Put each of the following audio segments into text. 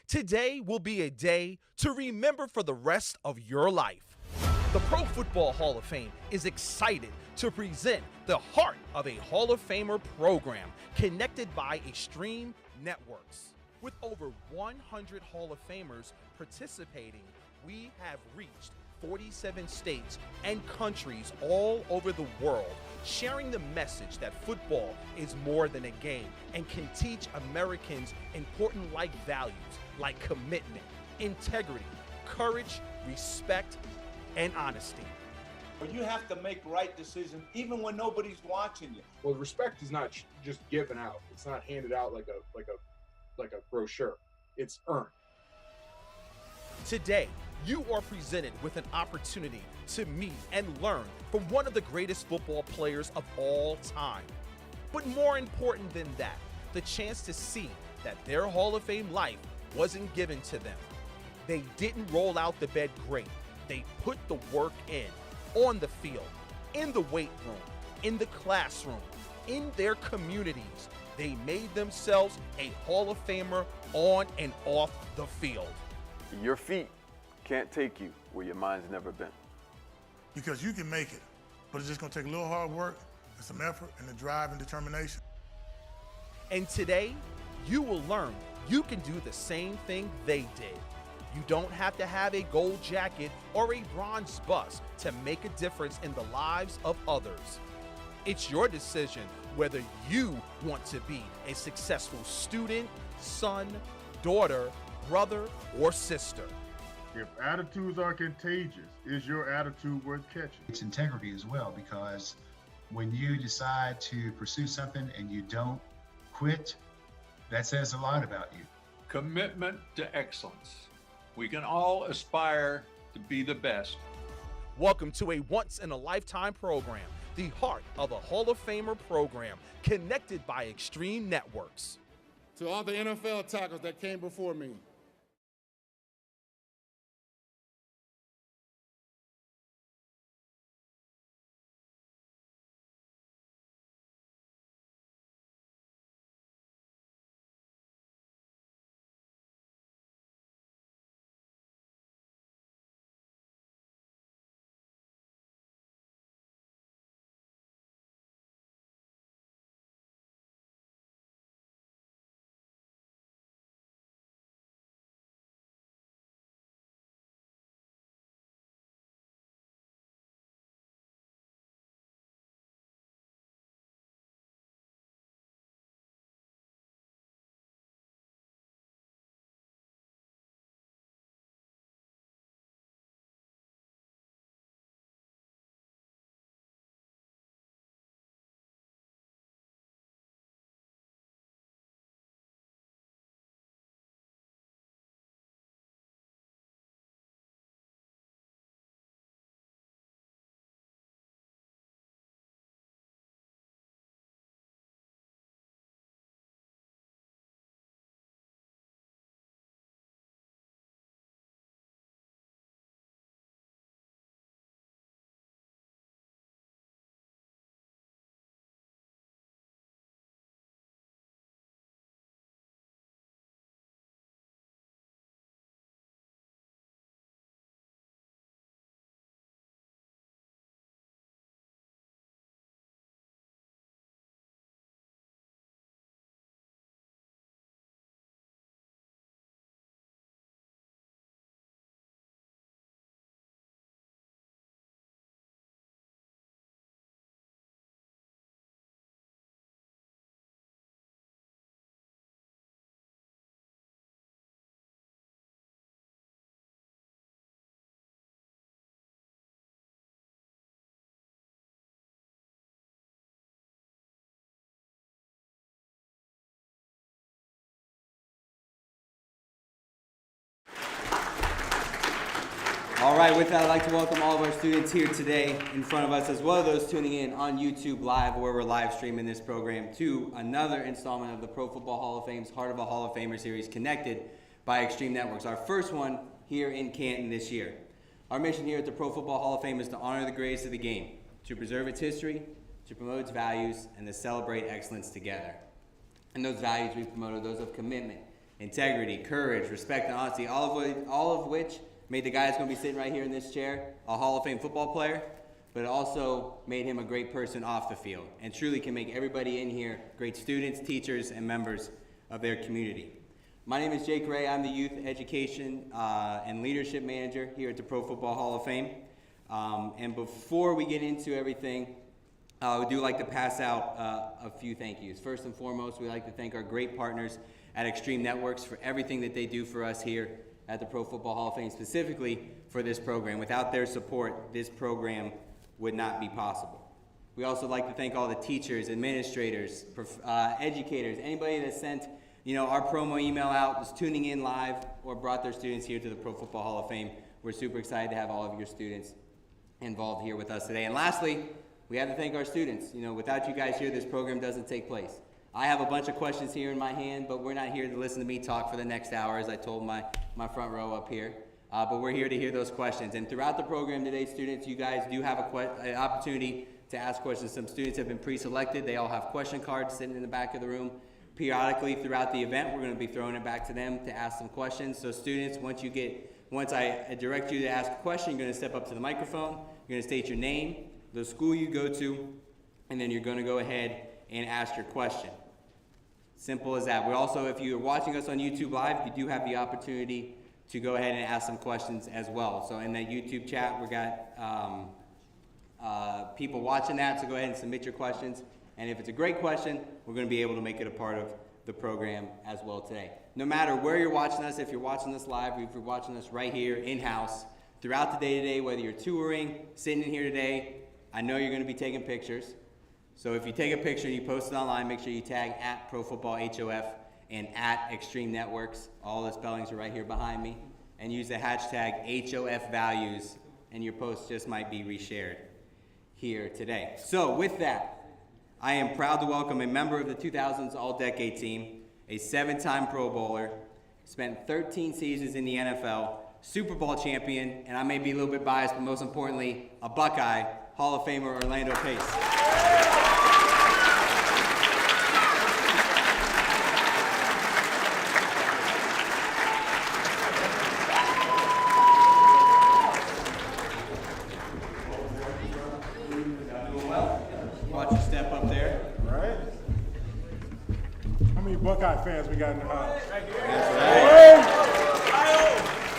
Today will be a day to remember for the rest of your life. The Pro Football Hall of Fame is excited to present the heart of a Hall of Famer program connected by Extreme Networks. With over 100 Hall of Famers participating, we have reached 47 states and countries all over the world, sharing the message that football is more than a game and can teach Americans important life values like commitment, integrity, courage, respect, and honesty. But you have to make right decisions even when nobody's watching you. Well, respect is not just given out. It's not handed out like a brochure. It's earned. Today, you are presented with an opportunity to meet and learn from one of the greatest football players of all time. But more important than that, the chance to see that their Hall of Fame life wasn't given to them. They didn't roll out the bed great. They put the work in, on the field, in the weight room, in the classroom, in their communities. They made themselves a Hall of Famer on and off the field. Your feet can't take you where your mind's never been. Because you can make it, but it's just gonna take a little hard work and some effort and the drive and determination. And today, you will learn you can do the same thing they did. You don't have to have a gold jacket or a bronze bust to make a difference in the lives of others. It's your decision whether you want to be a successful student, son, daughter, brother, or sister. If attitudes are contagious, is your attitude worth catching? It's integrity as well, because when you decide to pursue something and you don't quit, that says a lot about you. Commitment to excellence. We can all aspire to be the best. Welcome to a once-in-a-lifetime program, the heart of a Hall of Famer program, connected by Extreme Networks. To all the NFL tackles that came before me, All right, with that, I'd like to welcome all of our students here today in front of us, as well as those tuning in on YouTube Live, where we're live streaming this program, to another installment of the Pro Football Hall of Fame's Heart of a Hall of Famer series, connected by Extreme Networks, our first one here in Canton this year. Our mission here at the Pro Football Hall of Fame is to honor the greatest of the game, to preserve its history, to promote its values, and to celebrate excellence together. And those values we promote are those of commitment, integrity, courage, respect, and honesty, all of which made the guy that's going to be sitting right here in this chair a Hall of Fame football player, but it also made him a great person off the field and truly can make everybody in here great students, teachers, and members of their community. My name is Jake Ray. I'm the Youth Education and Leadership Manager here at the Pro Football Hall of Fame. And before we get into everything, we do like to pass out a few thank yous. First and foremost, we like to thank our great partners at Extreme Networks for everything that they do for us here at the Pro Football Hall of Fame, specifically for this program. Without their support, this program would not be possible. We also like to thank all the teachers, administrators, educators, anybody that sent our promo email out, was tuning in live, or brought their students here to the Pro Football Hall of Fame. We're super excited to have all of your students involved here with us today. And lastly, we have to thank our students. Without you guys here, this program doesn't take place. I have a bunch of questions here in my hand, but we're not here to listen to me talk for the next hour, as I told my front row up here. But we're here to hear those questions. And throughout the program today, students, you guys do have an opportunity to ask questions. Some students have been pre-selected. They all have question cards sitting in the back of the room. Periodically throughout the event, we're going to be throwing it back to them to ask some questions. So students, once I direct you to ask a question, you're going to step up to the microphone. You're going to state your name, the school you go to, and then you're going to go ahead and ask your question. Simple as that. We also, if you're watching us on YouTube Live, you do have the opportunity to go ahead and ask some questions as well. So in that YouTube chat, we got people watching that, so go ahead and submit your questions. And if it's a great question, we're going to be able to make it a part of the program as well today. No matter where you're watching us, if you're watching us live, or if you're watching us right here in-house, throughout the day today, whether you're touring, sitting in here today, I know you're going to be taking pictures. So if you take a picture and you post it online, make sure you tag at ProFootballHOF and at Extreme Networks. All the spellings are right here behind me. And use the hashtag HOFvalues, and your post just might be reshared here today. So with that, I am proud to welcome a member of the 2000s All-Decade Team, a 7-time Pro Bowler, spent 13 seasons in the NFL, Super Bowl champion, and I may be a little bit biased, but most importantly, a Buckeye, Hall of Famer Orlando Pace. Watch your step up there. Right? How many Buckeye fans we got in the house?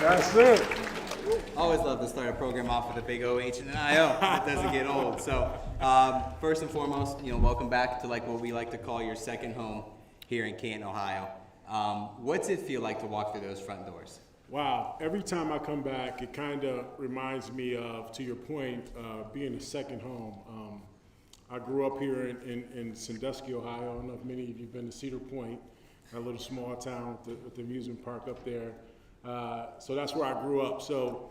That's it. Always love to start a program off with a big OH and an IO. It doesn't get old. So first and foremost, welcome back to what we like to call your second home here in Canton, Ohio. What's it feel like to walk through those front doors? Wow. Every time I come back, it kind of reminds me of, to your point, being a second home. I grew up here in Sandusky, Ohio. I don't know if many of you have been to Cedar Point, a little small town with the amusement park up there. So that's where I grew up. So,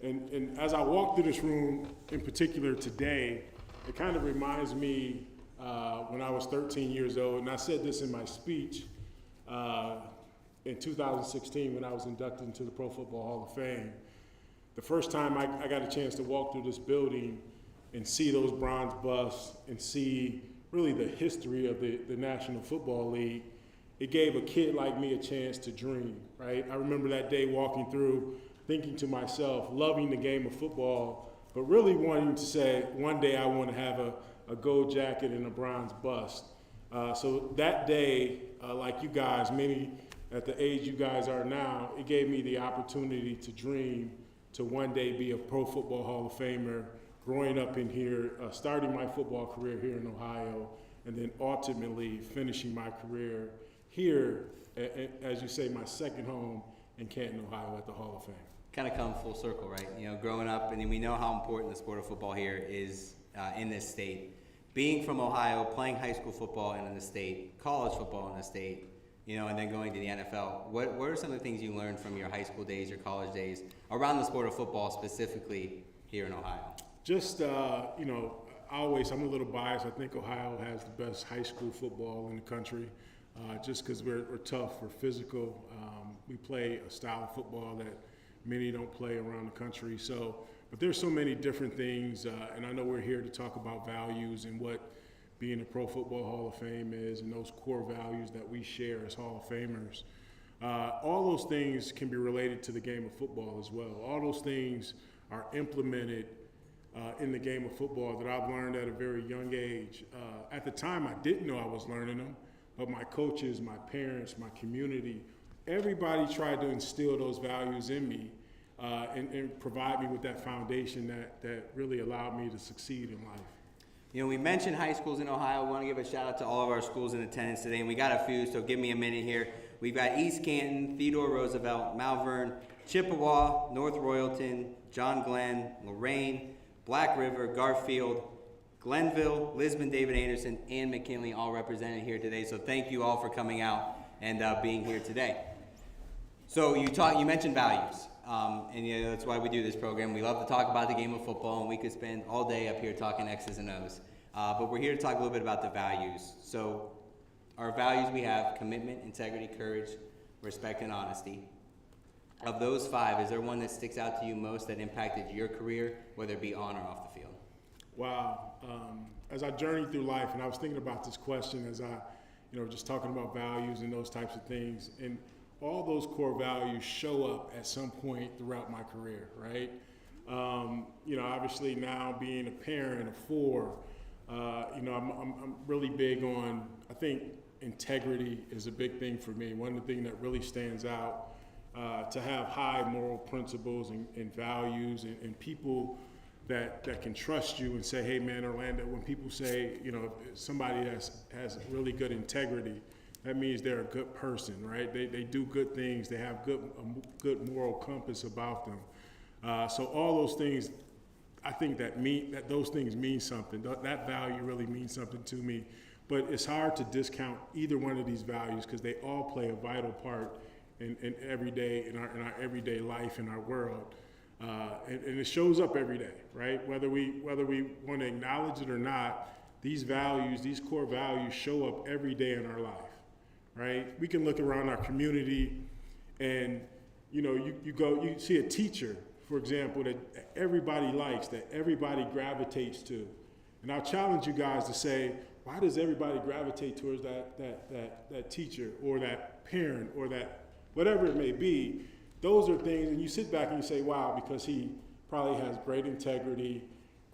and as I walk through this room, in particular today, it kind of reminds me when I was 13 years old, and I said this in my speech in 2016 when I was inducted into the Pro Football Hall of Fame. The first time I got a chance to walk through this building and see those bronze busts and see really the history of the National Football League, it gave a kid like me a chance to dream, right? I remember that day walking through, thinking to myself, loving the game of football, but really wanting to say, one day I want to have a gold jacket and a bronze bust. So that day, like you guys, many at the age you guys are now, it gave me the opportunity to dream to one day be a Pro Football Hall of Famer, growing up in here, starting my football career here in Ohio, and then ultimately finishing my career here, as you say, my second home in Canton, Ohio at the Hall of Fame. Kind of come full circle, right? Growing up, and we know how important the sport of football here is in this state. Being from Ohio, playing high school football in the state, college football in the state, and then going to the NFL. What are some of the things you learned from your high school days, your college days, around the sport of football, specifically here in Ohio? Just, I'm a little biased. I think Ohio has the best high school football in the country, just because we're tough, we're physical. We play a style of football that many don't play around the country. So, but there's so many different things, and I know we're here to talk about values and what being a Pro Football Hall of Fame is, and those core values that we share as Hall of Famers. All those things can be related to the game of football as well. All those things are implemented in the game of football that I've learned at a very young age. At the time, I didn't know I was learning them, but my coaches, my parents, my community, everybody tried to instill those values in me and provide me with that foundation that really allowed me to succeed in life. You know, we mentioned high schools in Ohio. We want to give a shout out to all of our schools in attendance today, and we got a few, so give me a minute here. We've got East Canton, Theodore Roosevelt, Malvern, Chippewa, North Royalton, John Glenn, Lorraine, Black River, Garfield, Glenville, Lisbon, David Anderson, and McKinley all represented here today. So thank you all for coming out and being here today. So you mentioned values, and you know, that's why we do this program. We love to talk about the game of football, and we could spend all day up here talking X's and O's. But we're here to talk a little bit about the values. So our values, we have commitment, integrity, courage, respect, and honesty. Of those 5, is there one that sticks out to you most that impacted your career, whether it be on or off the field? Wow. As I journeyed through life, and I was thinking about this question as I, just talking about values and those types of things, and all those core values show up at some point throughout my career, right? Obviously now being a parent of 4, I'm really big on, I think integrity is a big thing for me. One of the things that really stands out, to have high moral principles and values and people that can trust you and say, hey man, Orlando, when people say, somebody has really good integrity, that means they're a good person, right? They do good things, they have good moral compass about them. So all those things, I think that those things mean something. That value really means something to me. But it's hard to discount either one of these values because they all play a vital part in every day, in our everyday life, in our world. And it shows up every day, right? Whether we want to acknowledge it or not, these values, these core values show up every day in our life, right? We can look around our community and, you see a teacher, for example, that everybody likes, that everybody gravitates to. And I'll challenge you guys to say, why does everybody gravitate towards that teacher or that parent or that whatever it may be? Those are things, and you sit back and you say, wow, because he probably has great integrity,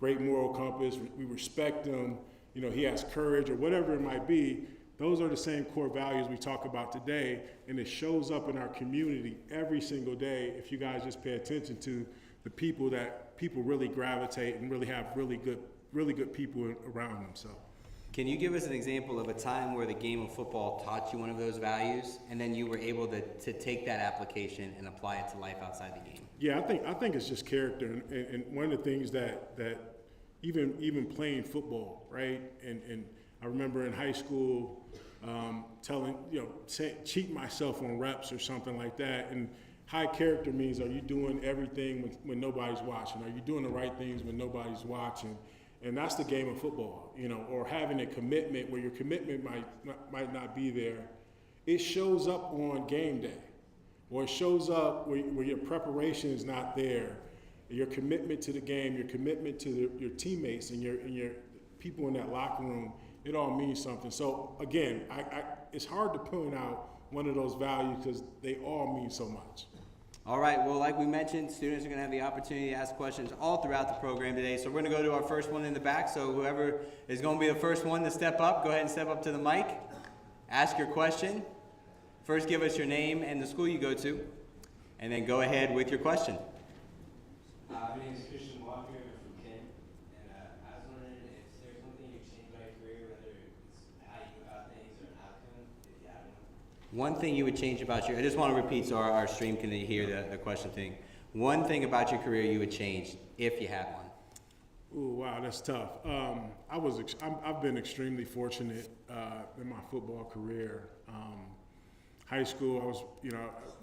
great moral compass, we respect him, he has courage or whatever it might be. Those are the same core values we talk about today, and it shows up in our community every single day if you guys just pay attention to the people that people really gravitate and really have really good people around them. So. Can you give us an example of a time where the game of football taught you one of those values, and then you were able to take that application and apply it to life outside the game? Yeah, I think it's just character, and one of the things that even playing football, right? And I remember in high school cheat myself on reps or something like that. And high character means, are you doing everything when nobody's watching? Are you doing the right things when nobody's watching? And that's the game of football, or having a commitment where your commitment might not be there. It shows up on game day, or it shows up where your preparation is not there. Your commitment to the game, your commitment to your teammates and your people in that locker room, it all means something. So again, it's hard to point out one of those values because they all mean so much. All right, well, like we mentioned, students are going to have the opportunity to ask questions all throughout the program today. So we're going to go to our first one in the back. So whoever is going to be the first one to step up, go ahead and step up to the mic. Ask your question. First, give us your name and the school you go to, and then go ahead with your question. My name is Christian Walker. I'm from Kent, and I was wondering if there's one thing you've changed about your career, whether it's how you go about things or an outcome, if you have one. One thing you would change about I just want to repeat so our stream can hear the question thing. One thing about your career you would change if you had one. Ooh, wow, that's tough. I've been extremely fortunate in my football career. High school,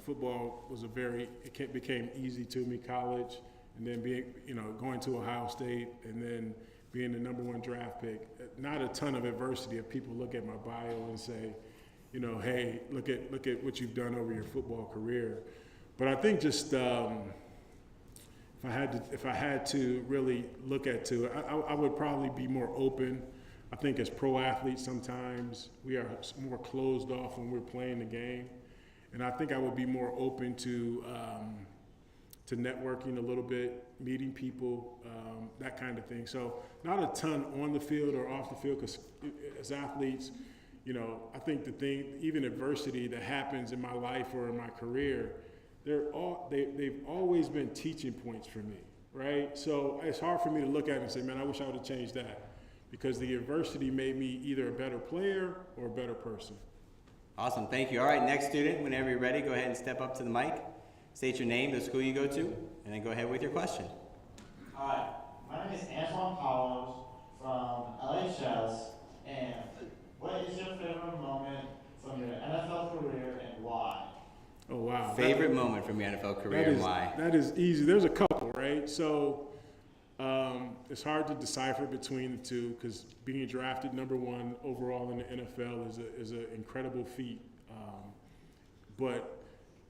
football was became easy to me. College, and then going to Ohio State, and then being the #1 draft pick. Not a ton of adversity. If people look at my bio and say, hey, look at what you've done over your football career. But I think just if I had to really look at I would probably be more open. I think as pro athletes sometimes we are more closed off when we're playing the game, And I think I would be more open to networking a little bit, meeting people, that kind of thing. So not a ton on the field or off the field, because as athletes, you know, I think the thing, even adversity that happens in my life or in my career, they've always been teaching points for me, right? So it's hard for me to look at it and say, man, I wish I would have changed that, because the adversity made me either a better player or a better person. Awesome, thank you. All right, next student, whenever you're ready, go ahead and step up to the mic. State your name, the school you go to, and then go ahead with your question. Hi, my name is Antoine Paulos from LHS, and what is your favorite moment from your NFL career and why? Oh, wow. Favorite moment from your NFL career and why? That is easy. There's a couple, right? So it's hard to decipher between the two, because being drafted #1 overall in the NFL is an incredible feat. But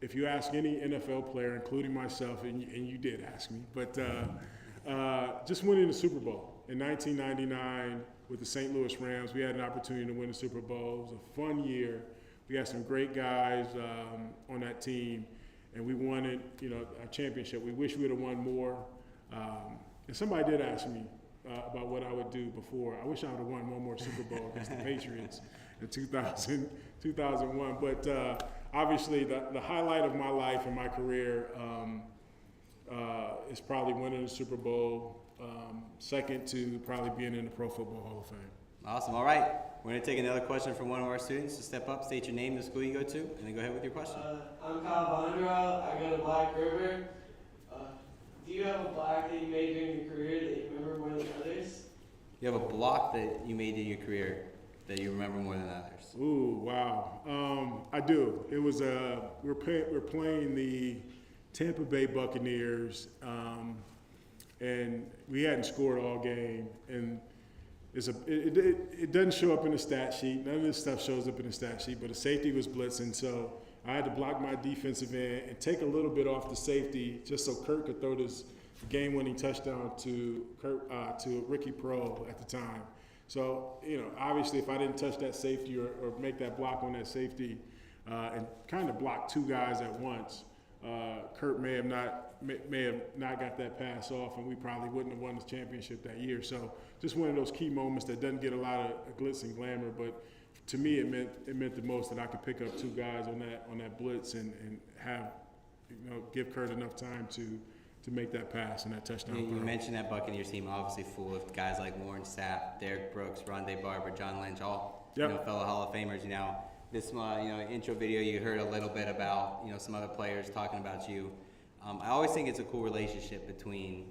if you ask any NFL player, including myself, and you did ask me, but just winning the Super Bowl in 1999 with the St. Louis Rams, we had an opportunity to win the Super Bowl. It was a fun year. We had some great guys on that team, and we won it, a championship. We wish we would have won more. And somebody did ask me about what I would do before. I wish I would have won one more Super Bowl against the Patriots in 2001. But obviously, the highlight of my life and my career is probably winning the Super Bowl, second to probably being in the Pro Football Hall of Fame. Awesome. All right. We're going to take another question from one of our students. To step up, state your name, the school you go to, and then go ahead with your question. I'm Kyle Bondra. I go to Black River. Do you have a block that you made during your career that you remember more than others? You have a block that you made in your career that you remember more than others? Ooh, wow. I do. It was we're playing the Tampa Bay Buccaneers, and we hadn't scored all game, and it doesn't show up in the stat sheet. None of this stuff shows up in the stat sheet, but the safety was blitzing, so I had to block my defensive end and take a little bit off the safety just so Kurt could throw this game-winning touchdown to Ricky Pro at the time. So, obviously if I didn't touch that safety or make that block on that safety and kind of block two guys at once, Kurt may have not got that pass off, and we probably wouldn't have won the championship that year. So just one of those key moments that doesn't get a lot of glitz and glamour, but to me it meant the most that I could pick up two guys on that blitz and have give Kurt enough time to make that pass and that touchdown. You mentioned that Buccaneers team, obviously full of guys like Warren Sapp, Derek Brooks, Rondé Barber, John Lynch, all fellow Hall of Famers. This intro video, you heard a little bit about some other players talking about you. I always think it's a cool relationship between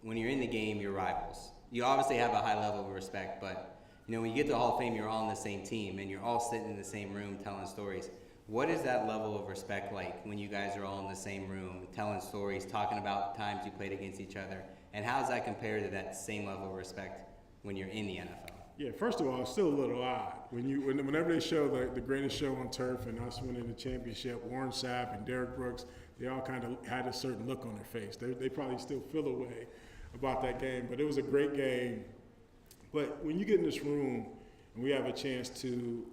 when you're in the game, you're rivals. You obviously have a high level of respect, but when you get to the Hall of Fame, you're all on the same team and you're all sitting in the same room telling stories. What is that level of respect like when you guys are all in the same room telling stories, talking about times you played against each other, and how does that compare to that same level of respect when you're in the NFL? Yeah, first of all, it's still a little odd. Whenever they show the greatest show on turf and us winning the championship, Warren Sapp and Derek Brooks, they all kind of had a certain look on their face. They probably still feel a way about that game, but it was a great game. But when you get in this room and we have a chance to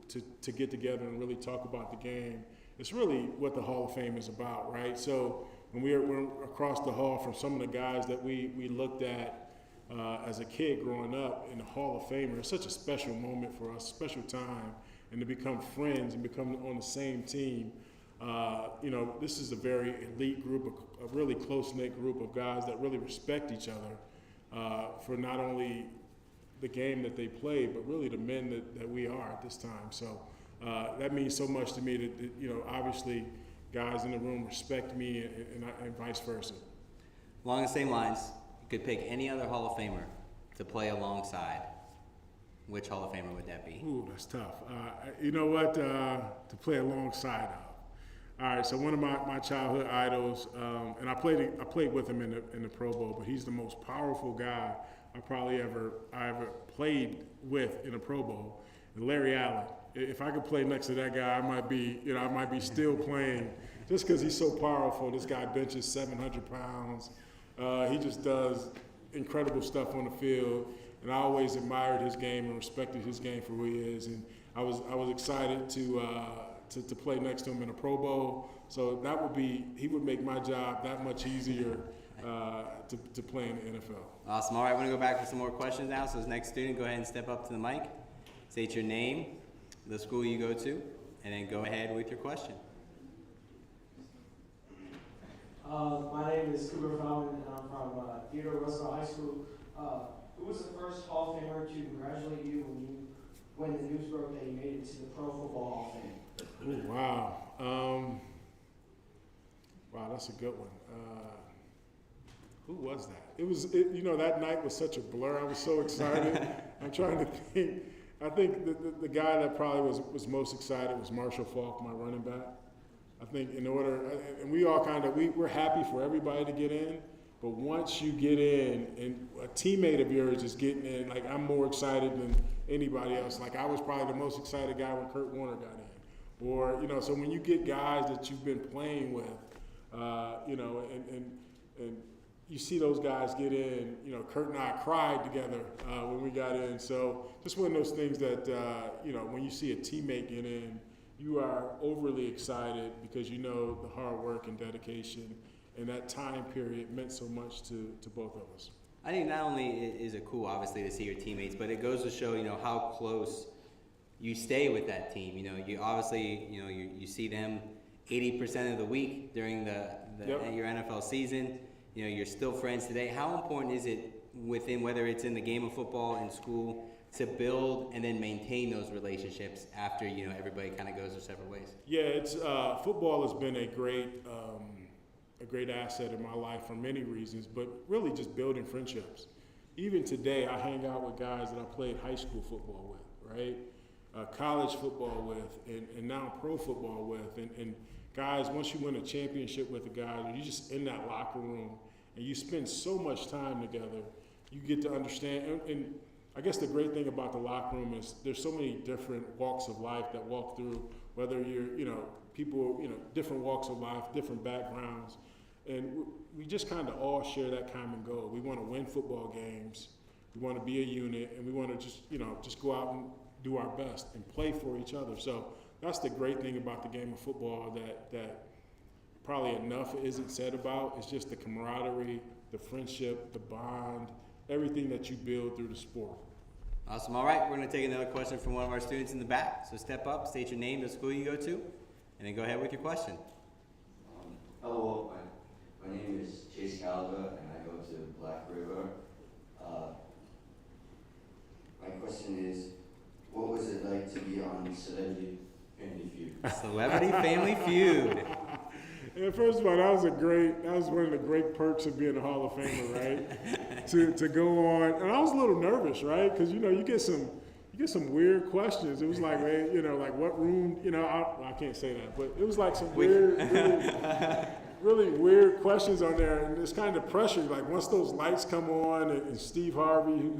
get together and really talk about the game, it's really what the Hall of Fame is about, right? So when we're across the hall from some of the guys that we looked at as a kid growing up in the Hall of Famer, it's such a special moment for us, special time, and to become friends and become on the same team. This is a very elite group, a really close-knit group of guys that really respect each other for not only the game that they play, but really the men that we are at this time. So that means so much to me that obviously guys in the room respect me and vice versa. Along the same lines, you could pick any other Hall of Famer to play alongside. Which Hall of Famer would that be? Ooh, that's tough. You know what? To play alongside of. All right, so one of my childhood idols, and I played with him in the Pro Bowl, but he's the most powerful guy I ever played with in a Pro Bowl. Larry Allen. If I could play next to that guy, I might be still playing, just because he's so powerful. This guy benches 700 pounds. He just does incredible stuff on the field, and I always admired his game and respected his game for who he is. And I was excited to to play next to him in a Pro Bowl. So he would make my job that much easier to play in the NFL. Awesome. All right, we're going to go back for some more questions now. So this next student, go ahead and step up to the mic. State your name, the school you go to, and then go ahead with your question. My name is Cooper Feldman, and I'm from Theodore Roosevelt High School. Who was the first Hall of Famer to congratulate you when the news broke that you made it to the Pro Football Hall of Fame? Ooh, wow. Wow, that's a good one. Who was that? That night was such a blur. I was so excited. I'm trying to think. I think the guy that probably was most excited was Marshall Faulk, my running back. I think and we all we're happy for everybody to get in, but once you get in and a teammate of yours is getting in, like I'm more excited than anybody else. Like I was probably the most excited guy when Kurt Warner got in. Or, so when you get guys that you've been playing with, and you see those guys get in, Kurt and I cried together when we got in. So just one of those things that, when you see a teammate get in, you are overly excited because you know the hard work and dedication and that time period meant so much to both of us. I think not only is it cool, obviously, to see your teammates, but it goes to show, how close you stay with that team. You obviously, you see them 80% of the week during your NFL season. You're still friends today. How important is it whether it's in the game of football, in school, to build and then maintain those relationships after, everybody kind of goes their separate ways? Yeah, it's football has been a great asset in my life for many reasons, but really just building friendships. Even today, I hang out with guys that I played high school football with, right? College football with, and now pro football with. And guys, once you win a championship with a guy, you're just in that locker room, and you spend so much time together, you get to understand. And I guess the great thing about the locker room is there's so many different walks of life that walk through, whether you're, people, different walks of life, different backgrounds. And we just kind of all share that common goal. We want to win football games. We want to be a unit, and we want to just go out and do our best and play for each other. So that's the great thing about the game of football that probably enough isn't said about. It's just the camaraderie, the friendship, the bond, everything that you build through the sport. Awesome. All right, we're going to take another question from one of our students in the back. So step up, state your name, the school you go to, and then go ahead with your question. Hello, my name is Chase Calda, and I go to Black River. My question is, what was it like to be on Celebrity Family Feud? Celebrity Family Feud. Yeah, first of all, that was one of the great perks of being a Hall of Famer, right? to go on, and I was a little nervous, right? Because you get some weird questions. It was like, like what room? I can't say that, but it was like some weird, really weird questions on there, and it's kind of pressure. Like once those lights come on, and Steve Harvey,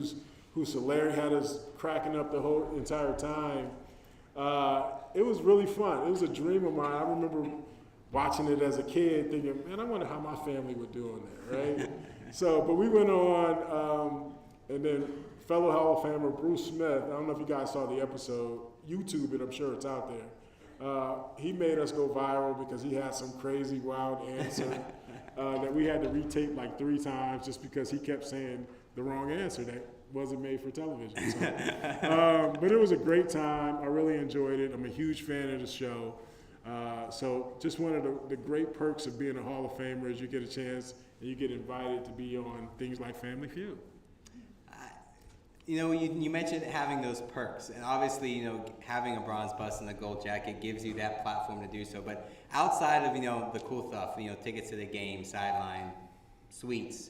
who's hilarious, had us cracking up the whole entire time. It was really fun. It was a dream of mine. I remember watching it as a kid, thinking, man, I wonder how my family would do on there, right? But we went on, and then fellow Hall of Famer Bruce Smith, I don't know if you guys saw the episode, YouTube it, I'm sure it's out there. He made us go viral because he had some crazy, wild answer that we had to retape like 3 times just because he kept saying the wrong answer that wasn't made for television. So, but it was a great time. I really enjoyed it. I'm a huge fan of the show. So just one of the great perks of being a Hall of Famer is you get a chance and you get invited to be on things like Family Feud. You mentioned having those perks, and obviously, having a bronze bust and a gold jacket gives you that platform to do so. But outside of, the cool stuff, tickets to the game, sideline, suites,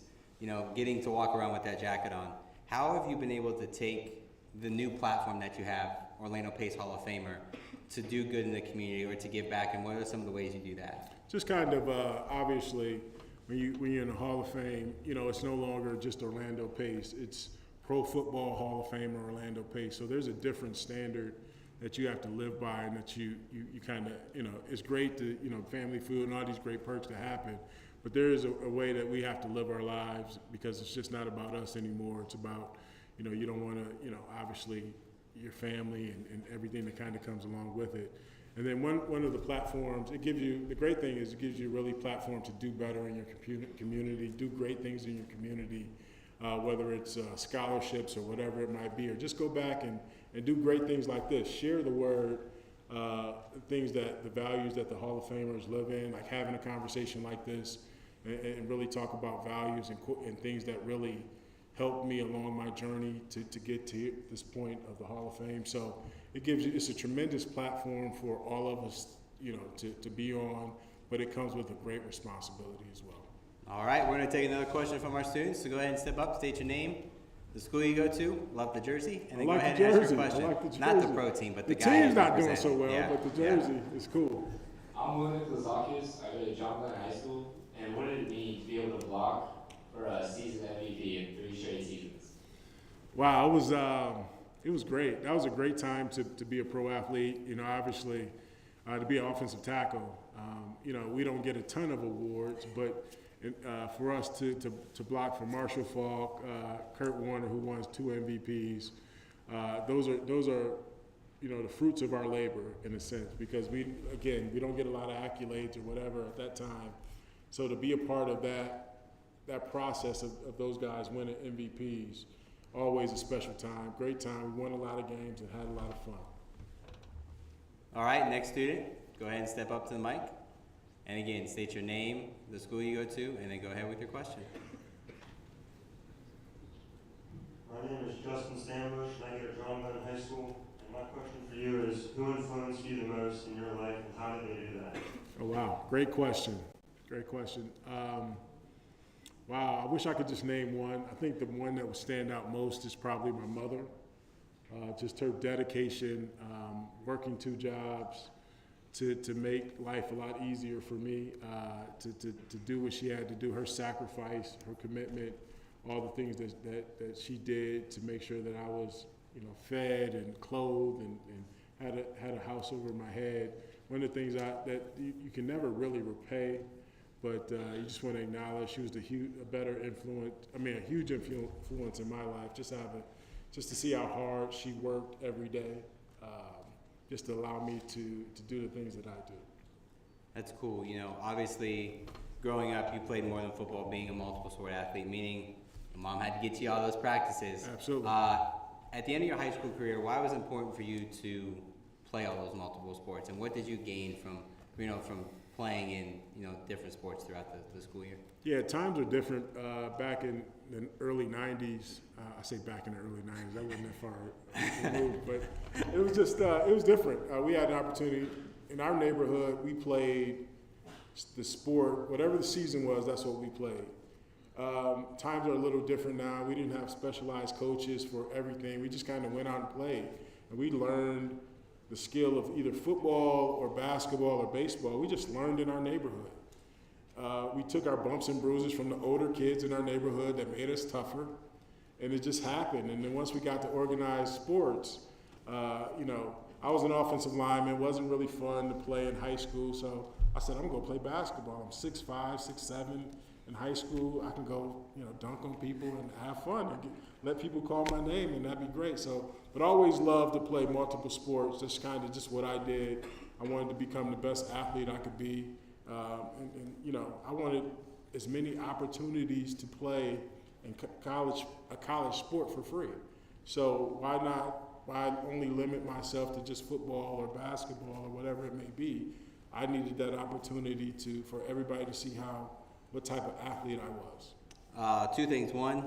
getting to walk around with that jacket on, how have you been able to take the new platform that you have, Orlando Pace Hall of Famer, to do good in the community or to give back, and what are some of the ways you do that? Just kind of, obviously, when you're in the Hall of Fame, it's no longer just Orlando Pace. It's Pro Football Hall of Famer Orlando Pace. So there's a different standard that you have to live by, and that you kind of, it's great to, Family Feud and all these great perks to happen, but there is a way that we have to live our lives because it's just not about us anymore. It's about, you don't want to, obviously your family and everything that kind of comes along with it. And then one of the platforms, it gives you, the great thing is it gives you really platform to do better in your community, do great things in your community, whether it's scholarships or whatever it might be, or just go back and do great things like this. Share the word, things that, the values that the Hall of Famers live in, like having a conversation like this and really talk about values and things that really helped me along my journey to get to this point of the Hall of Fame. So it gives you, it's a tremendous platform for all of us, to be on, but it comes with a great responsibility as well. All right, we're gonna take another question from our students, so go ahead and step up, state your name, the school you go to, love the jersey, and then go ahead and ask your question. I like the jersey. Not the pro team, but the guy team's who's not doing representing. so well, Yeah. but the jersey is cool. I'm William Kozakis. I go to John Glenn High School, and what did it mean to be able to block for a season MVP in 3 straight seasons? Wow, it was great. That was a great time to be a pro athlete. Obviously, to be an offensive tackle. We don't get a ton of awards, but for us to block for Marshall Faulk, Kurt Warner, who won 2 MVPs, those are the fruits of our labor in a sense, because we don't get a lot of accolades or whatever at that time. So to be a part of that process of those guys winning MVPs, always a special time, great time. We won a lot of games and had a lot of fun. All right, next student, go ahead and step up to the mic. And again, state your name, the school you go to, and then go ahead with your question. My name is Justin Stanbush, and I go to John Glenn High School. And my question for you is, who influenced you the most in your life, and how did they do that? Oh, wow. Great question. Great question. Wow, I wish I could just name one. I think the one that would stand out most is probably my mother. Just her dedication, working 2 jobs to make life a lot easier for me, to do what she had to do, her sacrifice, her commitment, all the things that she did to make sure that I was, fed and clothed and had a house over my head. One of the things that you can never really repay, but you just want to acknowledge she was a huge influence in my life. Just to see how hard she worked every day, just to allow me to do the things that I do. That's cool. Obviously, growing up, you played more than football, being a multiple sport athlete, meaning your mom had to get you all those practices. Absolutely. At the end of your high school career, why was it important for you to play all those multiple sports, and what did you gain from playing in different sports throughout the school year? Yeah, times are different. Back in the early 90s, I say back in the early 90s, that wasn't that far removed, but it was just, it was different. We had an opportunity. In our neighborhood, we played the sport, whatever the season was, that's what we played. Times are a little different now. We didn't have specialized coaches for everything. We just kind of went out and played. And we learned the skill of either football or basketball or baseball. We just learned in our neighborhood. We took our bumps and bruises from the older kids in our neighborhood that made us tougher, and it just happened. And then once we got to organized sports, I was an offensive lineman. It wasn't really fun to play in high school, so I said, I'm going to play basketball. I'm 6'5", 6'7". In high school, I can go, dunk on people and have fun and let people call my name, and that'd be great. So, but I always loved to play multiple sports. That's kind of just what I did. I wanted to become the best athlete I could be. I wanted as many opportunities to play in a college sport for free. So why only limit myself to just football or basketball or whatever it may be? I needed that opportunity for everybody to see what type of athlete I was. 2 things. 1,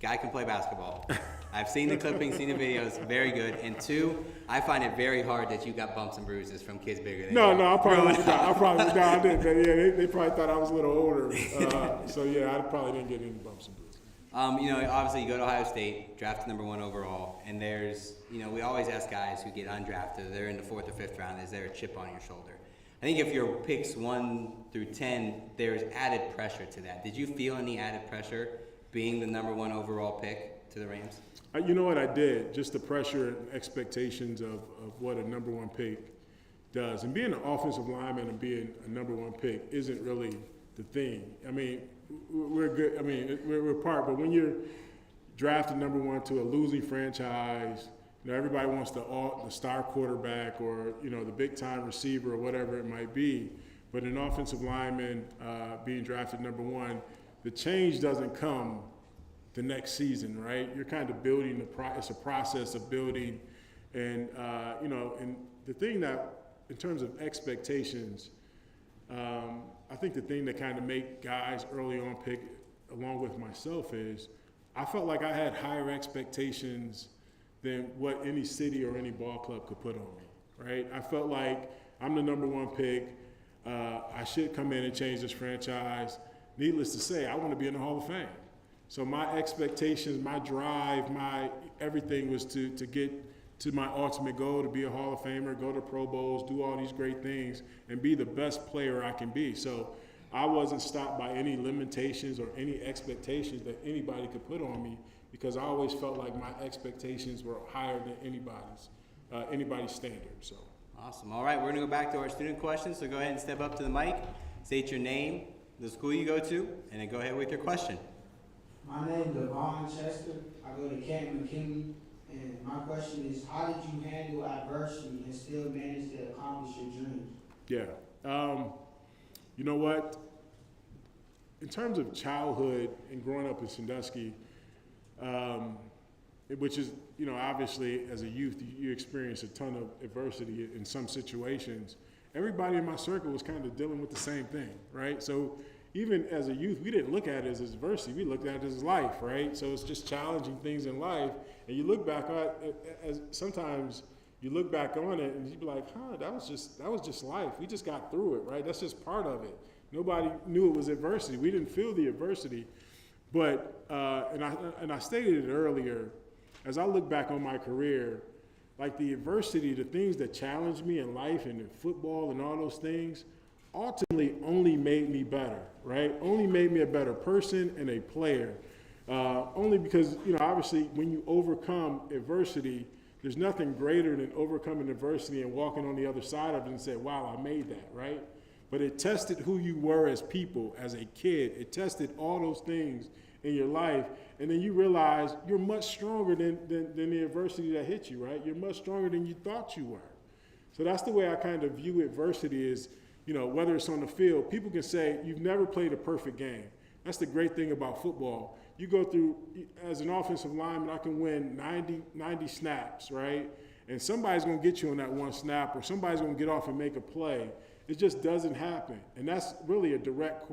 guy can play basketball. I've seen the clippings, seen the videos, very good. And 2, I find it very hard that you got bumps and bruises from kids bigger than you. No, I probably didn't. Yeah, they probably thought I was a little older. I probably didn't get any bumps and bruises. Obviously you go to Ohio State, drafted number 1 overall, and there's, we always ask guys who get undrafted, they're in the 4th or 5th round, is there a chip on your shoulder? I think if your picks 1 through 10, there's added pressure to that. Did you feel any added pressure being the number 1 overall pick to the Rams? You know what I did? Just the pressure and expectations of what a number 1 pick does. And being an offensive lineman and being a number 1 pick isn't really the thing. I mean, we're good. I mean, we're part. But when you're drafted number 1 to a losing franchise, everybody wants the star quarterback or, the big-time receiver or whatever it might be. But an offensive lineman being drafted number 1, the change doesn't come the next season, right? You're kind of building it's a process of building. And, and the thing that, in terms of expectations, I think the thing that kind of make guys early on pick, along with myself, is I felt like I had higher expectations than what any city or any ball club could put on me, right? I felt like I'm the number 1 pick. I should come in and change this franchise. Needless to say, I want to be in the Hall of Fame. So my expectations, my drive, my everything was to get to my ultimate goal, to be a Hall of Famer, go to Pro Bowls, do all these great things, and be the best player I can be. So I wasn't stopped by any limitations or any expectations that anybody could put on me, because I always felt like my expectations were higher than anybody's standard. So. Awesome. All right, we're going to go back to our student questions. So go ahead and step up to the mic, state your name, the school you go to, and then go ahead with your question. My name is Devon Chester. I go to Camp McKinley. And my question is, how did you handle adversity and still manage to accomplish your dreams? Yeah. You know what? In terms of childhood and growing up in Sandusky, which is, obviously as a youth, you experience a ton of adversity in some situations. Everybody in my circle was kind of dealing with the same thing, right? So even as a youth, we didn't look at it as adversity. We looked at it as life, right? So it's just challenging things in life. And you look back on it, as sometimes you look back on it and you be like, that was just life. We just got through it, right? That's just part of it. Nobody knew it was adversity. We didn't feel the adversity. But, and I stated it earlier, as I look back on my career, like the adversity, the things that challenged me in life and in football and all those things, ultimately only made me better, right? Only made me a better person and a player. Only because, obviously when you overcome adversity, there's nothing greater than overcoming adversity and walking on the other side of it and say, wow, I made that, right? But it tested who you were as people, as a kid. It tested all those things in your life. And then you realize you're much stronger than the adversity that hit you, right? You're much stronger than you thought you were. So that's the way I kind of view adversity is, whether it's on the field, people can say, you've never played a perfect game. That's the great thing about football. You go through, as an offensive lineman, I can win 90 snaps, right? And somebody's going to get you on that one snap, or somebody's going to get off and make a play. It just doesn't happen. And that's really a direct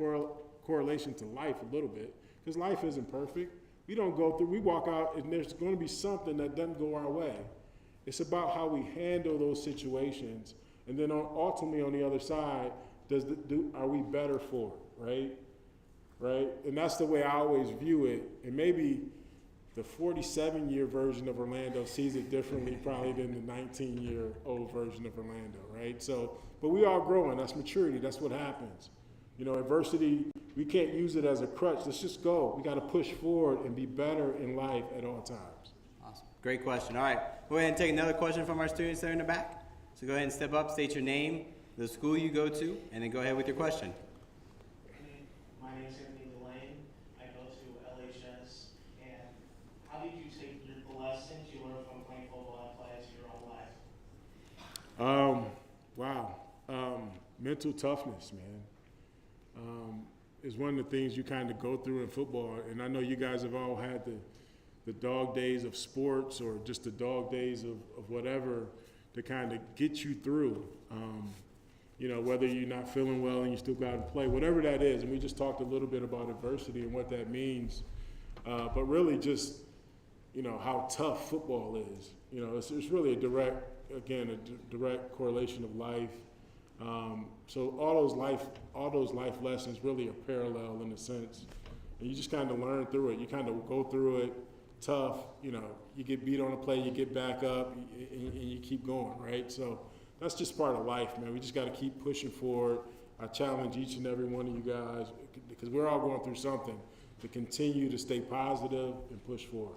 correlation to life a little bit, because life isn't perfect. We walk out and there's going to be something that doesn't go our way. It's about how we handle those situations. And then ultimately on the other side, are we better for it, right? And that's the way I always view it. And maybe the 47-year version of Orlando sees it differently probably than the 19-year-old version of Orlando, right? So, but we are growing. That's maturity. That's what happens. Adversity, we can't use it as a crutch. Let's just go. We got to push forward and be better in life at all times. Awesome. Great question. All right. Go ahead and take another question from our students there in the back. So go ahead and step up, state your name, the school you go to, and then go ahead with your question. My name is Anthony Delane. I go to LHS. And how did you take the lessons you learned from playing football and apply it to your own life? Wow. Mental toughness, man. Is one of the things you kind of go through in football. And I know you guys have all had the dog days of sports or just the dog days of whatever to kind of get you through. Whether you're not feeling well and you still got to play, whatever that is. And we just talked a little bit about adversity and what that means. But really just, how tough football is. It's really a direct correlation of life. So all those life lessons really are parallel in a sense. And you just kind of learn through it. You kind of go through it tough, you get beat on a play, you get back up, and you keep going, right? So that's just part of life, man. We just got to keep pushing forward. I challenge each and every one of you guys, because we're all going through something, to continue to stay positive and push forward.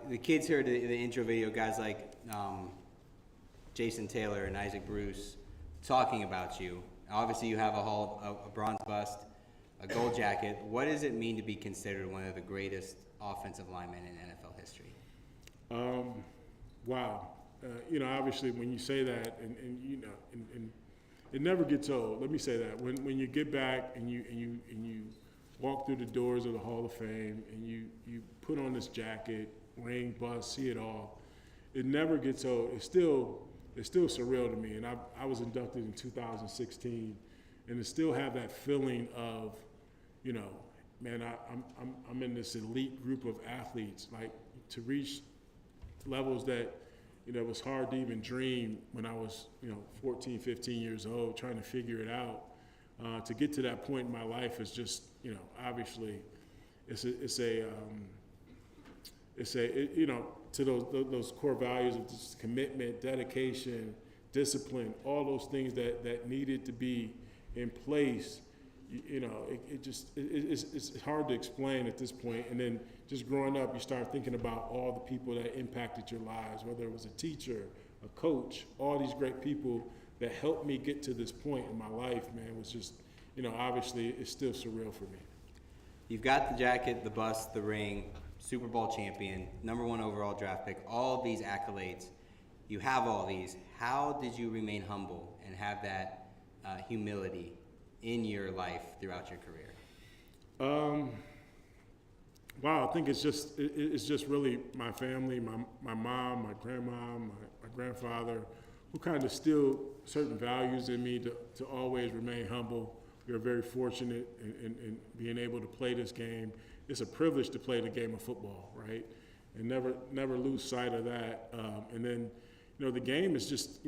The kids heard the intro video, guys like Jason Taylor and Isaac Bruce talking about you. Obviously, you have a bronze bust, a gold jacket. What does it mean to be considered one of the greatest offensive linemen in NFL history? wow. Obviously when you say that, and it never gets old. Let me say that when you get back and you walk through the doors of the Hall of Fame and you put on this jacket, ring, bust, see it all, it never gets old. It's still surreal to me. And I was inducted in 2016, and to still have that feeling of, man, I'm in this elite group of athletes. Like, to reach levels that, it was hard to even dream when I was, 14, 15 years old, trying to figure it out. To get to that point in my life is just, obviously, to those core values of just commitment, dedication, discipline, all those things that needed to be in place. It's hard to explain at this point. And then just growing up, you start thinking about all the people that impacted your lives, whether it was a teacher, a coach, all these great people that helped me get to this point in my life, man, was just, obviously it's still surreal for me. You've got the jacket, the bust, the ring, Super Bowl champion, #1 overall draft pick, all of these accolades. You have all these. How did you remain humble and have that humility in your life throughout your career? Wow, I think it's just really my family, my mom, my grandma, my grandfather, who kind of instilled certain values in me to always remain humble. We are very fortunate in being able to play this game. It's a privilege to play the game of football, right? And never lose sight of that. And then, the game is just,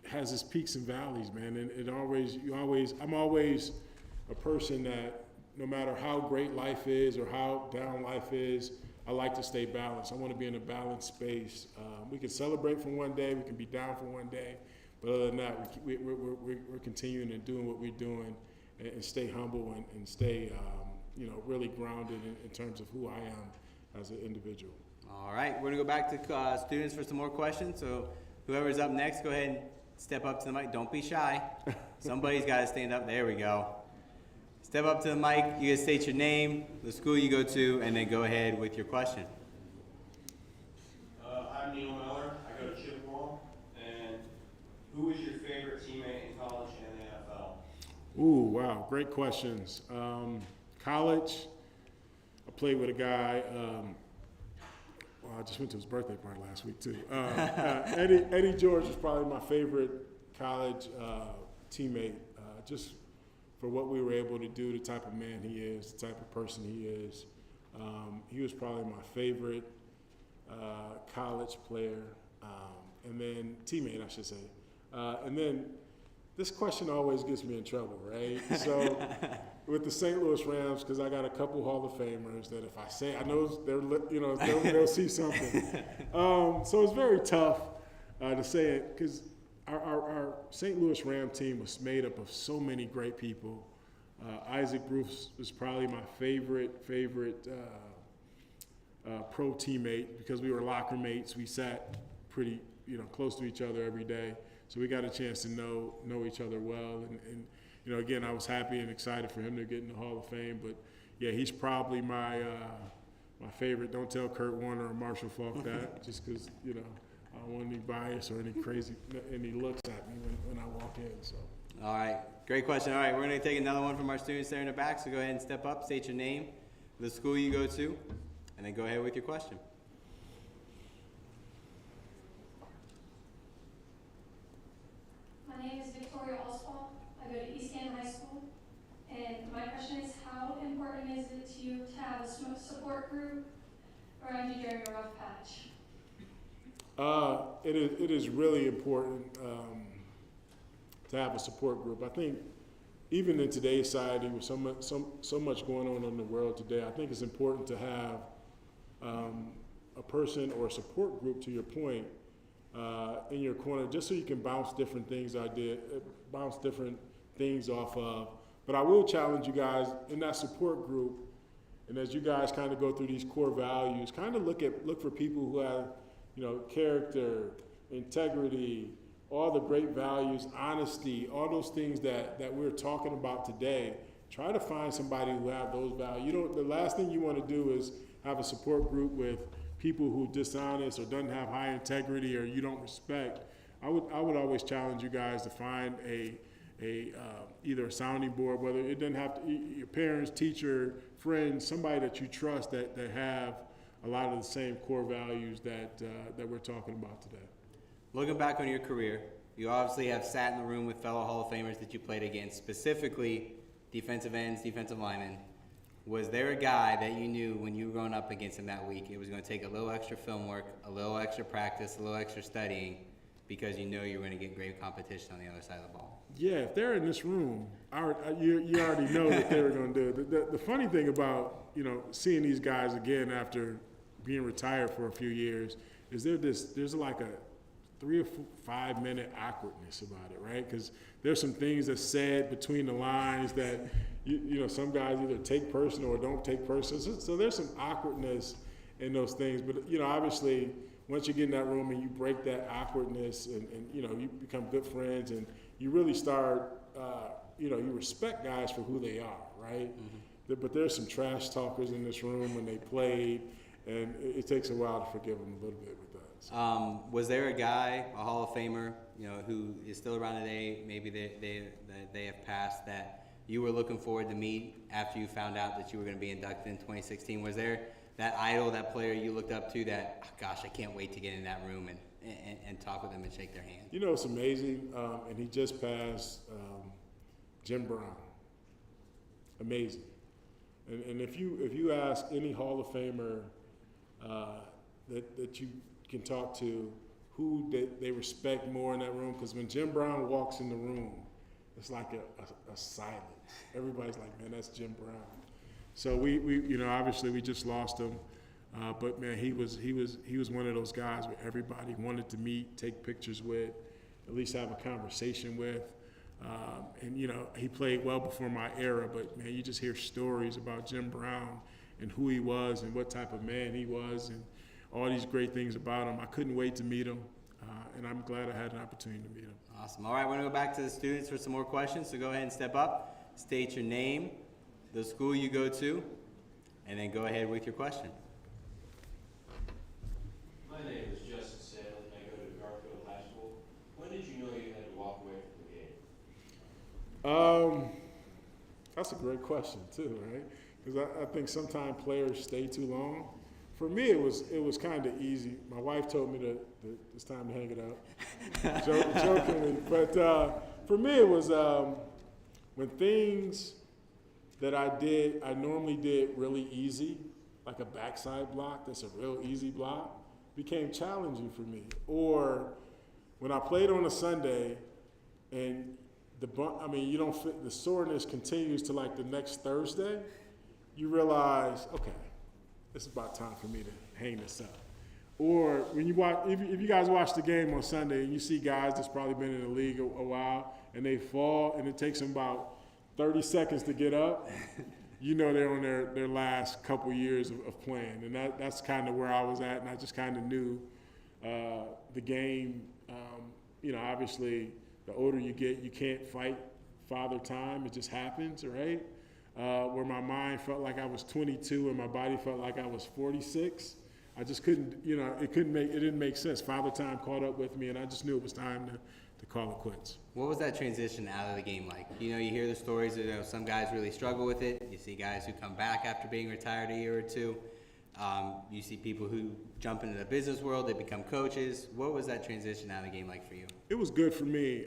has its peaks and valleys, man. And I'm always a person that, no matter how great life is or how down life is, I like to stay balanced. I want to be in a balanced space. We can celebrate for one day, we can be down for one day, but other than that, we're continuing and doing what we're doing and stay humble and stay, really grounded in terms of who I am as an individual. All right, we're gonna go back to students for some more questions. So whoever's up next, go ahead and step up to the mic. Don't be shy. Somebody's got to stand up. There we go. Step up to the mic. You guys state your name, the school you go to, and then go ahead with your question. I'm Neil Miller. I go to Chippewa. And who was your favorite teammate in college and the NFL? Ooh, wow, great questions. College, I played with a guy. I just went to his birthday party last week too. Eddie George is probably my favorite college teammate, just for what we were able to do, the type of man he is, the type of person he is. He was probably my favorite college player, and then teammate, I should say. And then this question always gets me in trouble, right? So with the St. Louis Rams, because I got a couple Hall of Famers that if I say, I know they'll see something. So it's very tough to say it, because our St. Louis Ram team was made up of so many great people. Isaac Bruce was probably my favorite pro teammate, because we were locker mates. We sat pretty close to each other every day, so we got a chance to know each other well. And again, I was happy and excited for him to get in the Hall of Fame. But yeah, he's probably my favorite. Don't tell Kurt Warner or Marshall Faulk that, just because I don't want any bias or any looks at me when I walk in. So. All right, great question. All right, we're going to take another one from our students there in the back. So go ahead and step up, state your name, the school you go to, and then go ahead with your question. My name is Victoria Oswald. I go to East End High School. And my question is, how important is it to you to have a support group around you during a rough patch? It is really important to have a support group. I think even in today's society, with so much going on in the world today, I think it's important to have a person or a support group, to your point, in your corner, just so you can bounce different things off of. But I will challenge you guys in that support group, and as you guys kind of go through these core values, kind of look for people who have character, integrity, all the great values, honesty, all those things that we're talking about today. Try to find somebody who have those values. The last thing you want to do is have a support group with people who dishonest or doesn't have high integrity or you don't respect, I would always challenge you guys to find either a sounding board, whether it doesn't have to, your parents, teacher, friends, somebody that you trust that have a lot of the same core values that we're talking about today. Looking back on your career, you obviously have sat in the room with fellow Hall of Famers that you played against, specifically defensive ends, defensive linemen. Was there a guy that you knew when you were going up against him that week, it was going to take a little extra film work, a little extra practice, a little extra studying, because you know you were going to get great competition on the other side of the ball? Yeah, if they're in this room, you already know what they were going to do. The funny thing about, seeing these guys again after being retired for a few years is there's like a 3 or 5 minute awkwardness about it, right? Because there's some things that's said between the lines that, some guys either take personal or don't take personal. So there's some awkwardness in those things. But, obviously, once you get in that room and you break that awkwardness and you become good friends and you really start, you respect guys for who they are, right? Mm-hmm. But there's some trash talkers in this room when they played, and it takes a while to forgive them a little bit with that. So. Was there a guy, a Hall of Famer, who is still around today, maybe they have passed, that you were looking forward to meet after you found out that you were going to be inducted in 2016? Was there that idol, that player you looked up to that, oh gosh, I can't wait to get in that room and talk with them and shake their hand? It's amazing, and he just passed, Jim Brown. Amazing. And if you ask any Hall of Famer that you can talk to, who they respect more in that room, because when Jim Brown walks in the room, it's like a silence. Everybody's like, man, that's Jim Brown. So we obviously we just lost him, but man, he was one of those guys where everybody wanted to meet, take pictures with, at least have a conversation with. And he played well before my era, but man, you just hear stories about Jim Brown and who he was and what type of man he was and all these great things about him. I couldn't wait to meet him, and I'm glad I had an opportunity to meet him. Awesome. All right, we're going to go back to the students for some more questions, so go ahead and step up, state your name, the school you go to, and then go ahead with your question. My name is Justin Saley. I go to Garfield High School. When did you know you had to walk away from the game? That's a great question too, right? Because I think sometimes players stay too long. For me, it was kind of easy. My wife told me that it's time to hang it up, jokingly. But for me, it was when things that I normally did really easy, like a backside block that's a real easy block, became challenging for me. Or when I played on a Sunday and the soreness continues to like the next Thursday, you realize, okay, it's about time for me to hang this up. Or when you watch, if you guys watch the game on Sunday and you see guys that's probably been in the league a while and they fall and it takes them about 30 seconds to get up, they're on their last couple years of playing. And that's kind of where I was at, and I just kind of knew the game. Obviously, the older you get, you can't fight father time. It just happens, right? Where my mind felt like I was 22 and my body felt like I was 46. I just couldn't, it didn't make sense. Father time caught up with me, and I just knew it was time to call it quits. What was that transition out of the game like? You hear the stories of some guys really struggle with it. You see guys who come back after being retired a year or two. You see people who jump into the business world, they become coaches. What was that transition out of the game like for you? It was good for me.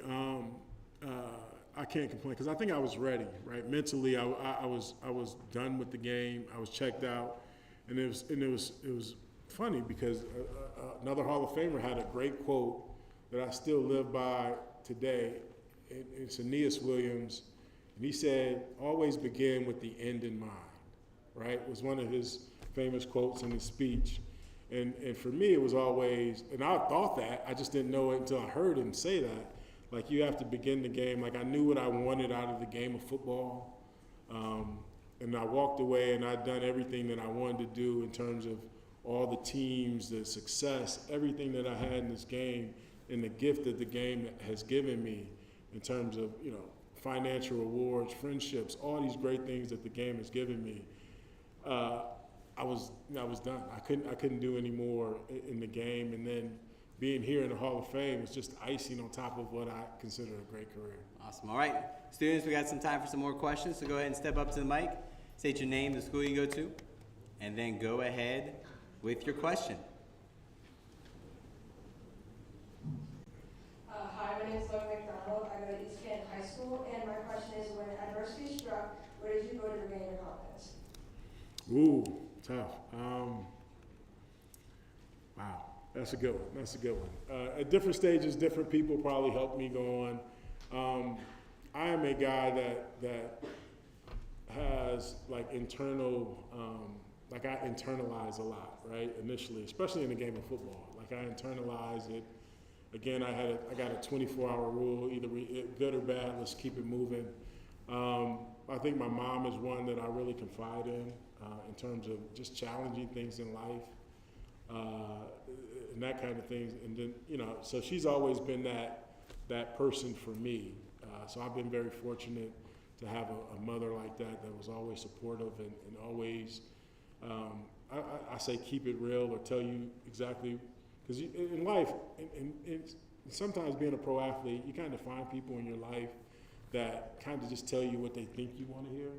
I can't complain because I think I was ready, right? Mentally, I was done with the game. I was checked out, and it was funny because another Hall of Famer had a great quote that I still live by today. It's Aeneas Williams, and he said, "Always begin with the end in mind." Right? It was one of his famous quotes in his speech, and for me, it was always, and I thought that I just didn't know it until I heard him say that. Like, you have to begin the game. Like, I knew what I wanted out of the game of football. And I walked away and I'd done everything that I wanted to do in terms of all the teams, the success, everything that I had in this game, and the gift that the game has given me in terms of, financial rewards, friendships, all these great things that the game has given me. I was done. I couldn't do any more in the game, and then being here in the Hall of Fame was just icing on top of what I consider a great career. Awesome. All right, students, we got some time for some more questions, so go ahead and step up to the mic, state your name, the school you go to, and then go ahead with your question. Hi, my name is Logan McDonald. I go to East Canton High School, and my question is, when adversity struck, where did you go to regain your confidence? Ooh, tough. Wow, that's a good one. At different stages, different people probably helped me go on. I am a guy that has like internal, like I internalize a lot, right? Initially, especially in the game of football, like I internalize it. Again, I got a 24-hour rule, either good or bad. Let's keep it moving. I think my mom is one that I really confide in terms of just challenging things in life and that kind of things. And then, so she's always been that person for me. So I've been very fortunate to have a mother like that was always supportive and always, I say keep it real or tell you exactly, because in life, and sometimes being a pro athlete, you kind of find people in your life that kind of just tell you what they think you want to hear.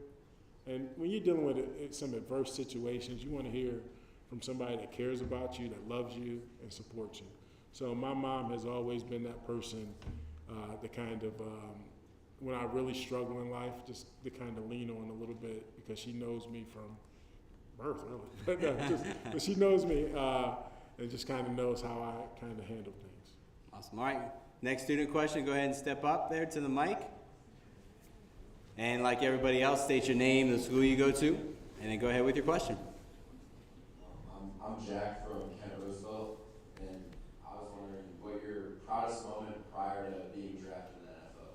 And when you're dealing with some adverse situations, you want to hear from somebody that cares about you, that loves you, and supports you. So my mom has always been that person, the kind of, when I really struggle in life, just to kind of lean on a little bit, because she knows me from birth, really. But she knows me and just kind of knows how I kind of handle things. Awesome. All right. Next student question, go ahead and step up there to the mic. And like everybody else, state your name, the school you go to, and then go ahead with your question. I'm Jack from Kent Roosevelt, and I was wondering what your proudest moment prior to being drafted in the NFL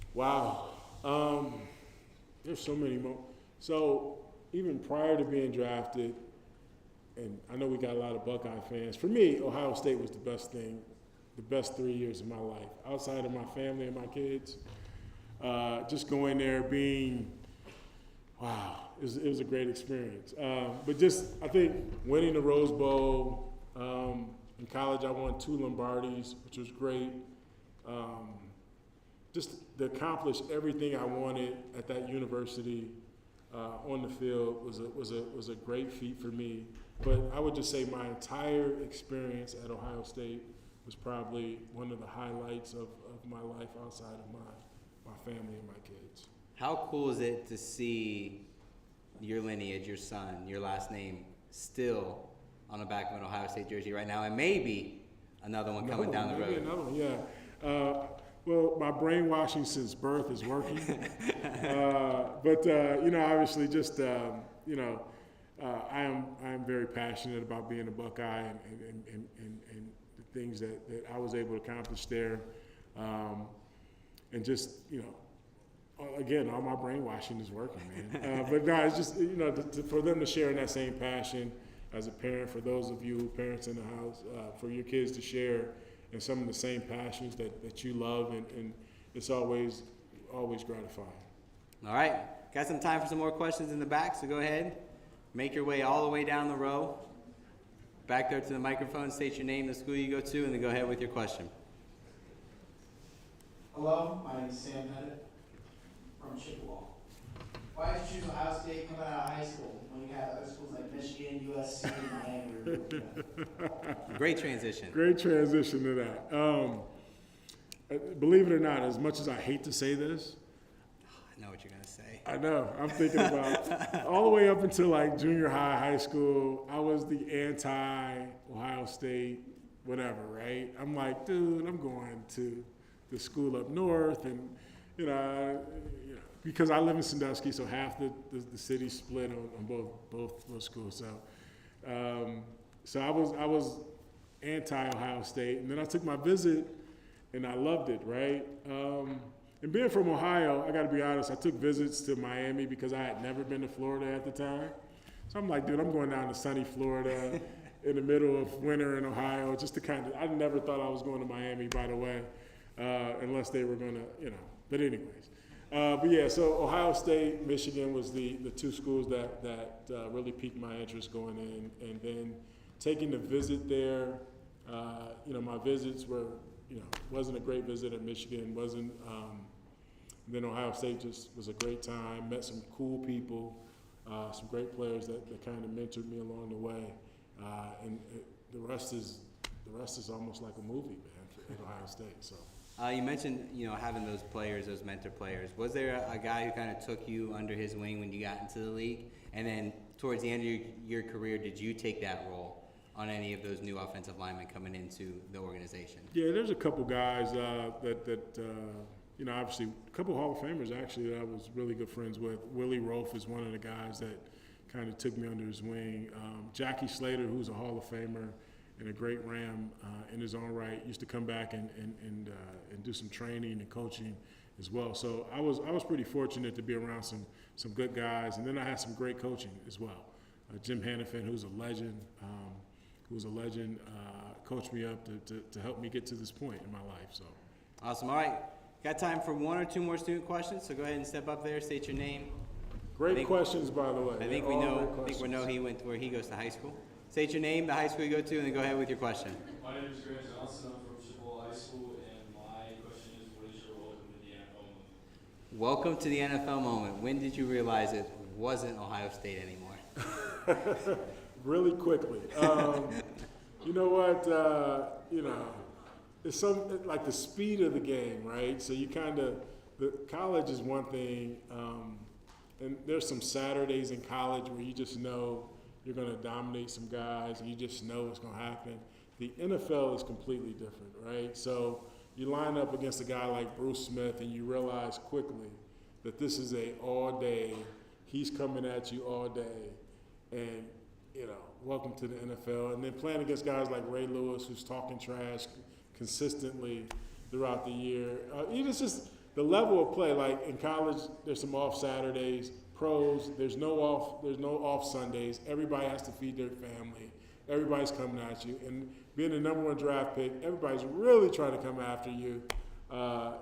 was. Wow. There's so many moments. So even prior to being drafted, and I know we got a lot of Buckeye fans, for me, Ohio State was the best thing, the best 3 years of my life. Outside of my family and my kids, just going there, being, wow, it was a great experience. But just, I think, winning the Rose Bowl, in college I won 2 Lombardis, which was great. Just to accomplish everything I wanted at that university on the field was a great feat for me. But I would just say my entire experience at Ohio State was probably one of the highlights of my life outside of my family and my kids. How cool is it to see your lineage, your son, your last name still on the back of an Ohio State jersey right now, and maybe another one coming down the road? Maybe another one, yeah. Well, my brainwashing since birth is working. But obviously just, I am very passionate about being a Buckeye and the things that I was able to accomplish there. And just, again, all my brainwashing is working, man. But no, it's just, for them to share in that same passion as a parent, for those of you parents in the house, for your kids to share in some of the same passions that you love, and it's always gratifying. All right, got some time for some more questions in the back, so go ahead. Make your way all the way down the row. Back there to the microphone, state your name, the school you go to, and then go ahead with your question. Hello, my name is Sam Pettit from Chippewa. Why did you choose Ohio State coming out of high school when you have other schools like Michigan, USC, and Miami? Great transition. Great transition to that. Believe it or not, as much as I hate to say this, I know what you're going to say. I know. I'm thinking about all the way up until like junior high school, I was the anti-Ohio State, whatever, right? I'm like, dude, I'm going to the school up north, and because I live in Sandusky, so half the city split on both those schools. So I was anti-Ohio State, and then I took my visit, and I loved it, right? And being from Ohio, I got to be honest, I took visits to Miami because I had never been to Florida at the time. So I'm like, dude, I'm going down to sunny Florida in the middle of winter in Ohio, just to I never thought I was going to Miami, by the way, unless they were going to, but anyways. But yeah, so Ohio State, Michigan was the two schools that really piqued my interest going in. And then taking the visit there, my visits were, wasn't a great visit at Michigan, wasn't, then Ohio State just was a great time, met some cool people, some great players that kind of mentored me along the way. The rest is almost like a movie, man, at Ohio State. So. You mentioned, having those players, those mentor players. Was there a guy who kind of took you under his wing when you got into the league? And then towards the end of your career, did you take that role on any of those new offensive linemen coming into the organization? Yeah, there's a couple guys that obviously a couple Hall of Famers actually that I was really good friends with. Willie Rofe is one of the guys that kind of took me under his wing. Jackie Slater, who's a Hall of Famer and a great Ram in his own right, used to come back and do some training and coaching as well. So I was pretty fortunate to be around some good guys, and then I had some great coaching as well. Jim Hannafin, who's a legend, coached me up to help me get to this point in my life. So awesome. All right, got time for one or two more student questions. So go ahead and step up there, state your name. Great questions, by the way. I think we know he went to where he goes to high school. State your name, the high school you go to, and then go ahead with your question. My name is Grant Johnson. I'm from Chippewa High School, and my question is, what is your welcome to the NFL moment? Welcome to the NFL moment. When did you realize it wasn't Ohio State anymore? Really quickly. You know what? It's like the speed of the game, right? So you the college is one thing, and there's some Saturdays in college where you just know you're going to dominate some guys, and you just know what's going to happen. The NFL is completely different, right? So you line up against a guy like Bruce Smith, and you realize quickly that this is all day. He's coming at you all day, and welcome to the NFL. And then playing against guys like Ray Lewis, who's talking trash consistently throughout the year. It's just the level of play. Like in college, there's some off Saturdays. Pros, there's no off Sundays. Everybody has to feed their family. Everybody's coming at you. And being the #1 draft pick, everybody's really trying to come after you to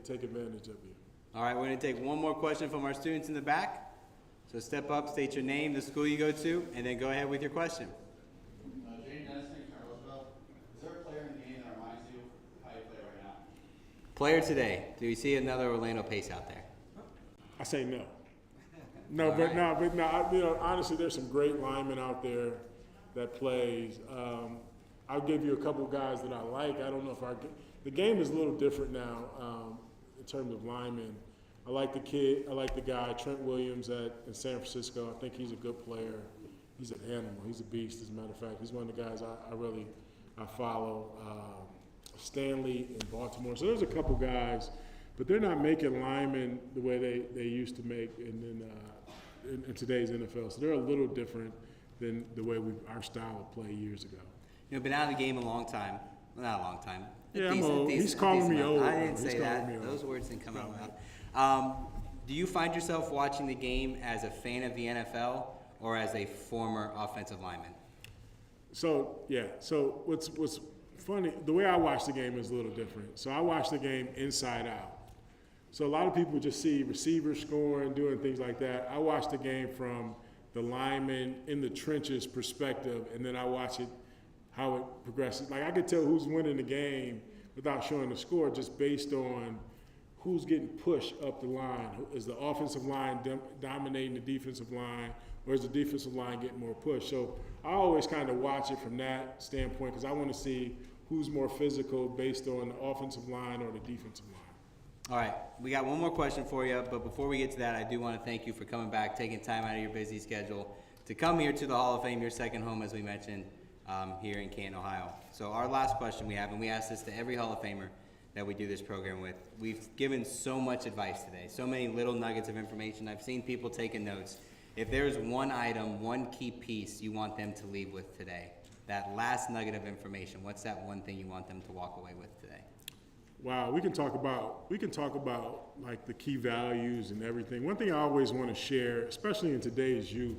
take advantage of you. All right, we're going to take one more question from our students in the back. So step up, state your name, the school you go to, and then go ahead with your question. Jane Dennison, Kent Roosevelt. Is there a player in the game that reminds you of how you play right now? Player today. Do we see another Orlando Pace out there? I say no. No, honestly, there's some great linemen out there that plays. I'll give you a couple guys that I like. I don't know if the game is a little different now in terms of linemen. I like the guy, Trent Williams in San Francisco. I think he's a good player. He's an animal. He's a beast, as a matter of fact. He's one of the guys I follow. Stanley in Baltimore. So there's a couple guys, but they're not making linemen the way they used to make in today's NFL. So they're a little different than the way our style of play years ago. Been out of the game a long time. Well, not a long time. Yeah, I'm old. He's calling me old. I didn't say that. Those words didn't come out loud. Do you find yourself watching the game as a fan of the NFL or as a former offensive lineman? So what's funny, the way I watch the game is a little different. So I watch the game inside out. So a lot of people just see receivers scoring, doing things like that. I watch the game from the lineman in the trenches perspective, and then I watch it how it progresses. Like I could tell who's winning the game without showing the score just based on who's getting pushed up the line. Is the offensive line dominating the defensive line, or is the defensive line getting more push? So I always kind of watch it from that standpoint because I want to see who's more physical based on the offensive line or the defensive line. All right, we got one more question for you, but before we get to that, I do want to thank you for coming back, taking time out of your busy schedule to come here to the Hall of Fame, your second home, as we mentioned, here in Canton, Ohio. So our last question we have, and we ask this to every Hall of Famer that we do this program with. We've given so much advice today, so many little nuggets of information. I've seen people taking notes. If there's one item, one key piece you want them to leave with today, that last nugget of information, what's that one thing you want them to walk away with today? Wow, we can talk about like the key values and everything. One thing I always want to share, especially in today's youth,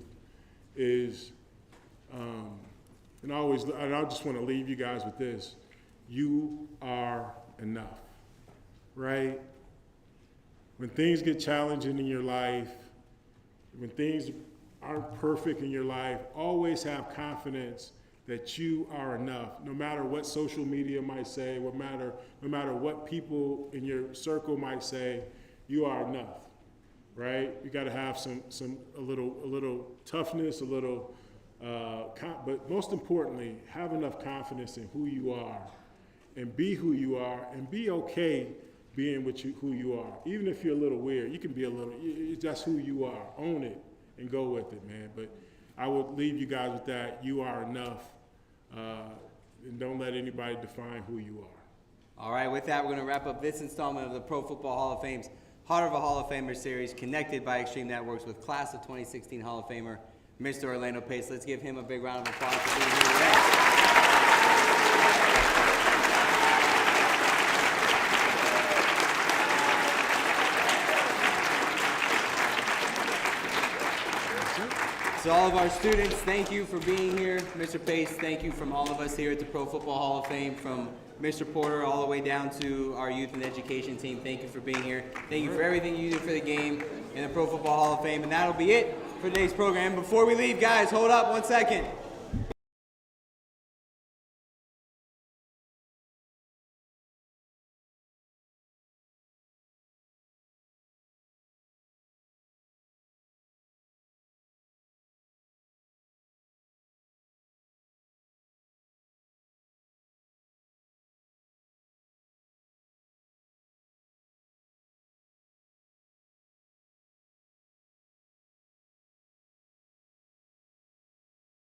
is, and I just want to leave you guys with this: you are enough, right? when things get challenging in your life, when things aren't perfect in your life, always have confidence that you are enough. No matter what social media might say, no matter what people in your circle might say, you are enough, right? You got to have a little toughness, but most importantly, have enough confidence in who you are, and be who you are, and be okay being who you are. Even if you're a little weird, you can be that's who you are. Own it and go with it, man. But I would leave you guys with that. You are enough, and don't let anybody define who you are. All right, with that, we're going to wrap up this installment of the Pro Football Hall of Fame's Heart of a Hall of Famer series, connected by Extreme Networks with Class of 2016 Hall of Famer, Mr. Orlando Pace. Let's give him a big round of applause for being here today. To all of our students, thank you for being here. Mr. Pace, thank you from all of us here at the Pro Football Hall of Fame, from Mr. Porter all the way down to our youth and education team. Thank you for being here. Thank you for everything you do for the game in the Pro Football Hall of Fame. And that'll be it for today's program. Before we leave, guys, hold up 1 second.